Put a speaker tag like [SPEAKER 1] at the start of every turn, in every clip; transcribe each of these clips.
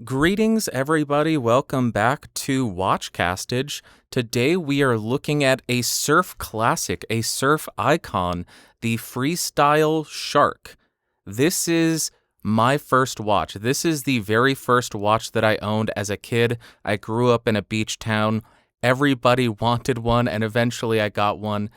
[SPEAKER 1] Greetings, everybody. Welcome back to Watchcastage. Today we are looking at a surf classic, a surf icon, the Freestyle Shark. This is my first watch. This is the very first watch that I owned as a kid. I grew up in a beach town. Everybody wanted one, and eventually I got one.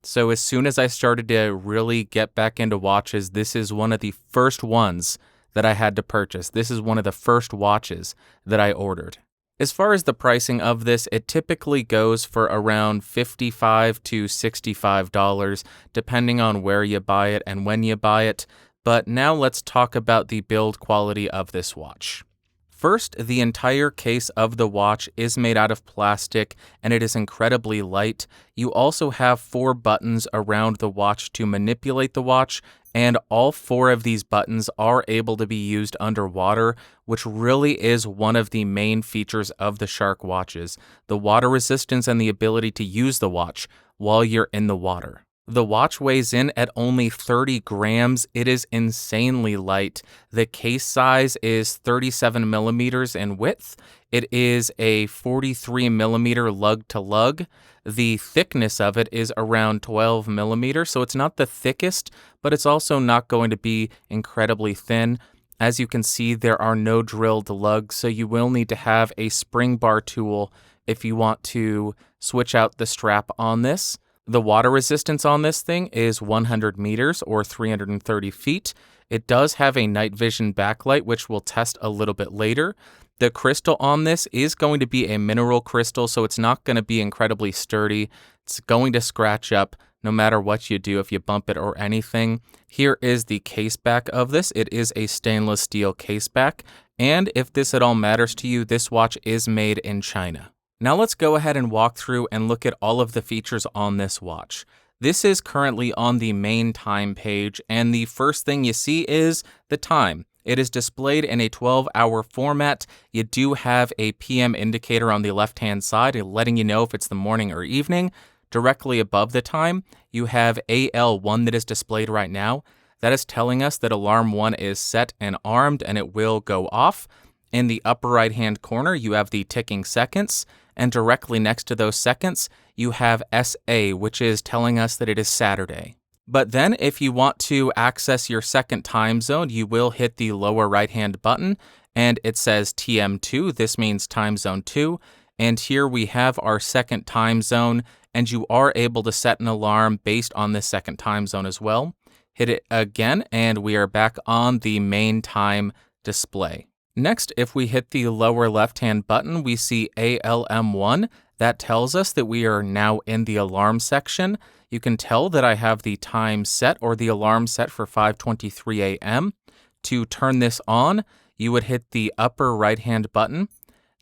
[SPEAKER 1] So as soon as I started to really get back into watches, this is one of the first ones that I had to purchase. This is one of the first watches that I ordered. As far as the pricing of this, it typically goes for around $55 to $65, depending on where you buy it and when you buy it. But now let's talk about the build quality of this watch. First, the entire case of the watch is made out of plastic and it is incredibly light. You also have 4 buttons around the watch to manipulate the watch, and all 4 of these buttons are able to be used underwater, which really is one of the main features of the Shark watches, the water resistance and the ability to use the watch while you're in the water. The watch weighs in at only 30 grams. It is insanely light. The case size is 37 millimeters in width. It is a 43 millimeter lug to lug. The thickness of it is around 12 millimeters, so it's not the thickest, but it's also not going to be incredibly thin. As you can see, there are no drilled lugs, so you will need to have a spring bar tool if you want to switch out the strap on this. The water resistance on this thing is 100 meters or 330 feet. It does have a night vision backlight, which we'll test a little bit later. The crystal on this is going to be a mineral crystal, so it's not going to be incredibly sturdy. It's going to scratch up no matter what you do if you bump it or anything. Here is the case back of this. It is a stainless steel case back. And if this at all matters to you, this watch is made in China. Now let's go ahead and walk through and look at all of the features on this watch. This is currently on the main time page, and the first thing you see is the time. It is displayed in a 12-hour format. You do have a PM indicator on the left-hand side, letting you know if it's the morning or evening. Directly above the time, you have AL1 that is displayed right now. That is telling us that alarm 1 is set and armed, and it will go off. In the upper right-hand corner, you have the ticking seconds. And directly next to those seconds, you have SA, which is telling us that it is Saturday. But then if you want to access your second time zone, you will hit the lower right-hand button, and it says TM2. This means time zone 2. And here we have our second time zone, and you are able to set an alarm based on this second time zone as well. Hit it again, and we are back on the main time display. Next, if we hit the lower left-hand button, we see ALM1. That tells us that we are now in the alarm section. You can tell that I have the time set or the alarm set for 5:23 a.m. To turn this on, you would hit the upper right-hand button.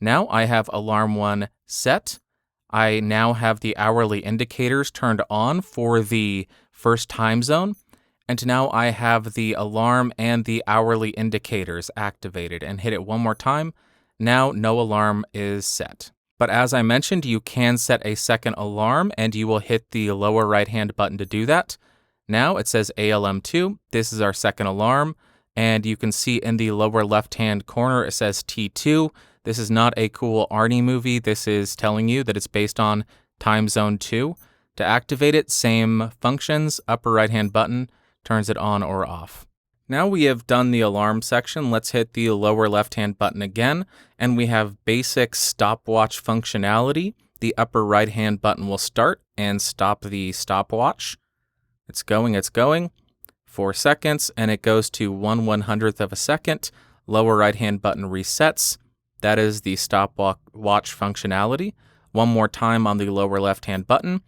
[SPEAKER 1] Now I have alarm 1 set. I now have the hourly indicators turned on for the first time zone. And now I have the alarm and the hourly indicators activated, and hit it one more time. Now no alarm is set. But as I mentioned, you can set a second alarm, and you will hit the lower right-hand button to do that. Now it says ALM2. This is our second alarm, and you can see in the lower left-hand corner it says T2. This is not a cool Arnie movie. This is telling you that it's based on time zone 2. To activate it, same functions, upper right-hand button turns it on or off. Now we have done the alarm section. Let's hit the lower left-hand button again, and we have basic stopwatch functionality. The upper right-hand button will start and stop the stopwatch. It's going. 4 seconds, and it goes to 1/100th of a second. Lower right-hand button resets. That is the stopwatch functionality. One more time on the lower left-hand button.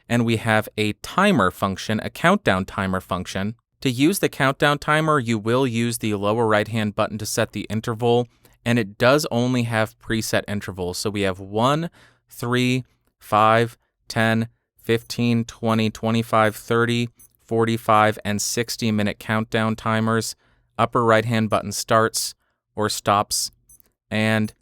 [SPEAKER 1] And we have a timer function, a countdown timer function. To use the countdown timer, you will use the lower right-hand button to set the interval, and it does only have preset intervals. So we have 1, 3, 5, 10, 15, 20, 25, 30, 45, and 60-minute countdown timers. Upper right-hand button starts or stops, and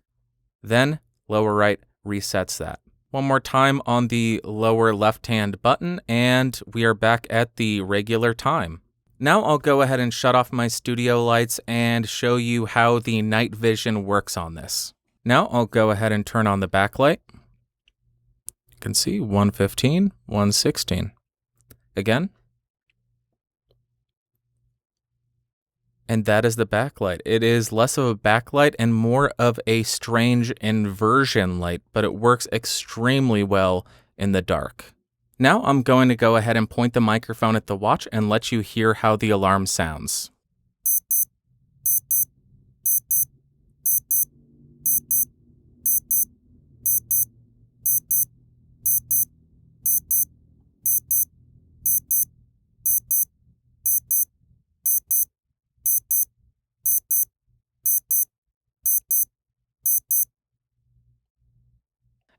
[SPEAKER 1] then lower right resets that. One more time on the lower left-hand button, and we are back at the regular time. Now I'll go ahead and shut off my studio lights and show you how the night vision works on this. Now I'll go ahead and turn on the backlight. You can see 115, 116. Again. And that is the backlight. It is less of a backlight and more of a strange inversion light, but it works extremely well in the dark. Now I'm going to go ahead and point the microphone at the watch and let you hear how the alarm sounds.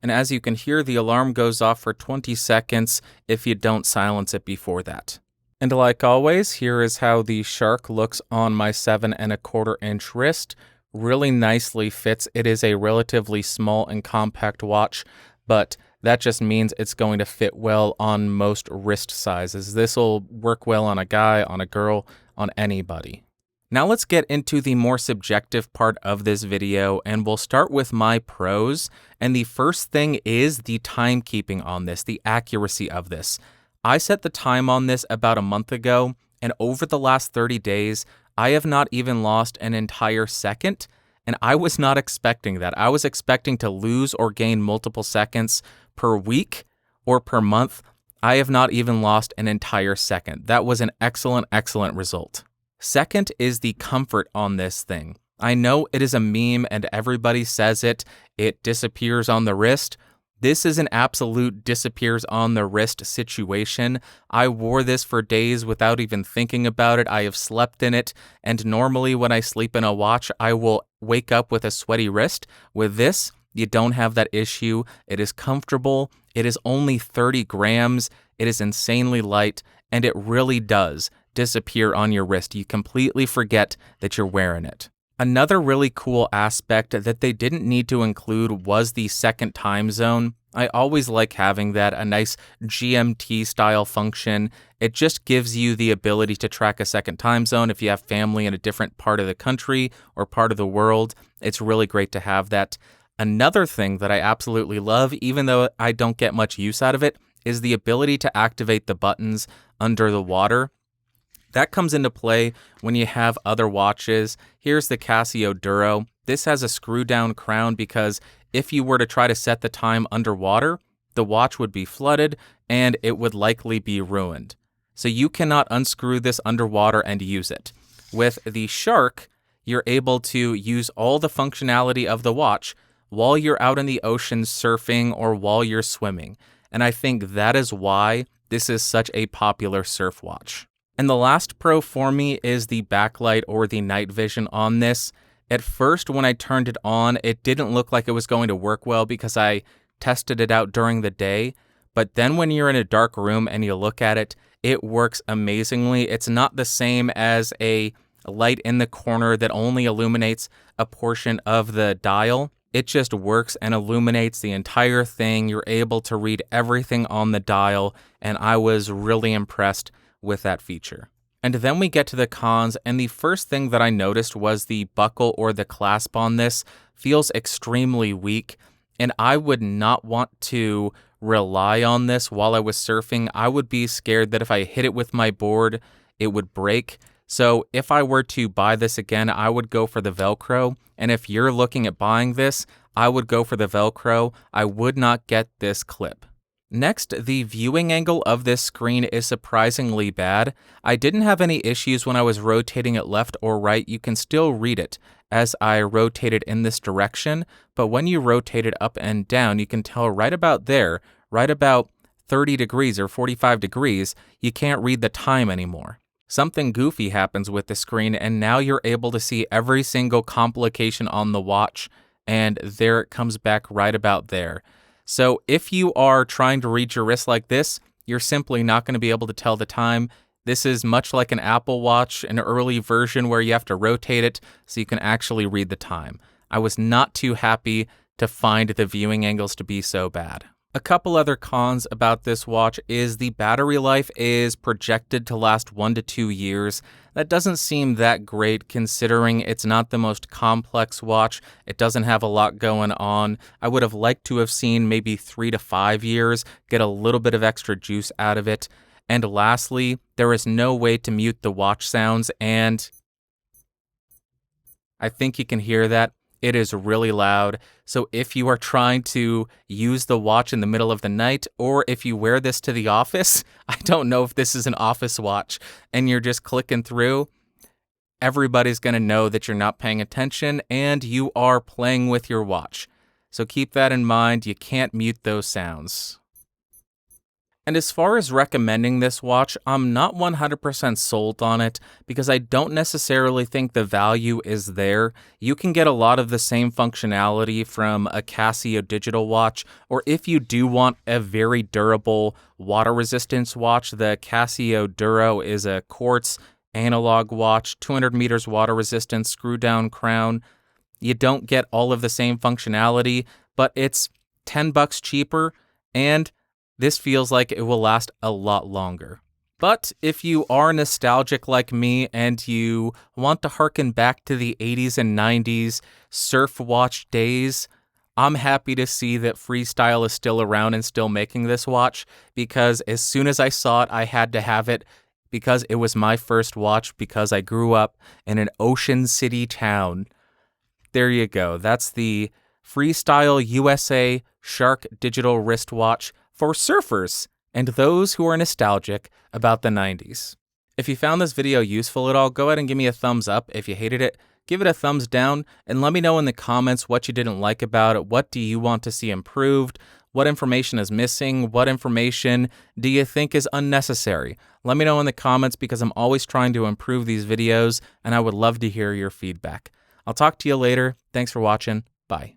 [SPEAKER 1] And as you can hear, the alarm goes off for 20 seconds if you don't silence it before that. And like always, here is how the shark looks on my 7¼ inch wrist. Really nicely fits. It is a relatively small and compact watch, but that just means it's going to fit well on most wrist sizes. This will work well on a guy, on a girl, on anybody. Now let's get into the more subjective part of this video, and we'll start with my pros. And the first thing is the timekeeping on this, the accuracy of this. I set the time on this about a month ago, and over the last 30 days, I have not even lost an entire second, and I was not expecting that. I was expecting to lose or gain multiple seconds per week or per month. I have not even lost an entire second. That was an excellent, excellent result. Second is the comfort on this thing. I know it is a meme and everybody says it disappears on the wrist. This is an absolute disappears on the wrist situation. I wore this for days without even thinking about it. I have slept in it, and normally when I sleep in a watch, I will wake up with a sweaty wrist. With this, you don't have that issue. It is comfortable. It is only 30 grams. It is insanely light, and it really does disappear on your wrist. You completely forget that you're wearing it. Another really cool aspect that they didn't need to include was the second time zone. I always like having that, a nice GMT style function. It just gives you the ability to track a second time zone if you have family in a different part of the country or part of the world. It's really great to have that. Another thing that I absolutely love, even though I don't get much use out of it, is the ability to activate the buttons under the water. That comes into play when you have other watches. Here's the Casio Duro. This has a screw down crown because if you were to try to set the time underwater, the watch would be flooded and it would likely be ruined. So you cannot unscrew this underwater and use it. With the Shark, you're able to use all the functionality of the watch while you're out in the ocean surfing or while you're swimming. And I think that is why this is such a popular surf watch. And the last pro for me is the backlight or the night vision on this. At first, when I turned it on, it didn't look like it was going to work well because I tested it out during the day. But then when you're in a dark room and you look at it, it works amazingly. It's not the same as a light in the corner that only illuminates a portion of the dial. It just works and illuminates the entire thing. You're able to read everything on the dial, and I was really impressed with that feature. And then we get to the cons, and the first thing that I noticed was the buckle or the clasp on this feels extremely weak, and I would not want to rely on this while I was surfing. I would be scared that if I hit it with my board, it would break. So if I were to buy this again, I would go for the Velcro, and if you're looking at buying this, I would go for the Velcro. I would not get this clip. Next, the viewing angle of this screen is surprisingly bad. I didn't have any issues when I was rotating it left or right. You can still read it as I rotate it in this direction, but when you rotate it up and down, you can tell right about there, right about 30 degrees or 45 degrees, you can't read the time anymore. Something goofy happens with the screen, and now you're able to see every single complication on the watch, and there it comes back right about there. So if you are trying to read your wrist like this, you're simply not going to be able to tell the time. This is much like an Apple Watch, an early version where you have to rotate it so you can actually read the time. I was not too happy to find the viewing angles to be so bad. A couple other cons about this watch is the battery life is projected to last 1 to 2 years. That doesn't seem that great considering it's not the most complex watch. It doesn't have a lot going on. I would have liked to have seen maybe 3 to 5 years, get a little bit of extra juice out of it. And lastly, there is no way to mute the watch sounds, and I think you can hear that. It is really loud. So if you are trying to use the watch in the middle of the night, or if you wear this to the office, I don't know if this is an office watch, and you're just clicking through, everybody's going to know that you're not paying attention and you are playing with your watch. So keep that in mind. You can't mute those sounds. And as far as recommending this watch, I'm not 100% sold on it because I don't necessarily think the value is there. You can get a lot of the same functionality from a Casio digital watch, or if you do want a very durable water resistance watch, the Casio Duro is a quartz analog watch, 200 meters water resistance, screw down crown. You don't get all of the same functionality, but it's $10 cheaper, and this feels like it will last a lot longer. But if you are nostalgic like me and you want to harken back to the 80s and 90s surf watch days, I'm happy to see that Freestyle is still around and still making this watch, because as soon as I saw it, I had to have it because it was my first watch, because I grew up in an Ocean City town. There you go. That's the Freestyle USA Shark Digital Wristwatch for surfers and those who are nostalgic about the 90s. If you found this video useful at all, go ahead and give me a thumbs up. If you hated it, give it a thumbs down, and let me know in the comments what you didn't like about it. What do you want to see improved? What information is missing? What information do you think is unnecessary? Let me know in the comments, because I'm always trying to improve these videos and I would love to hear your feedback. I'll talk to you later. Thanks for watching. Bye.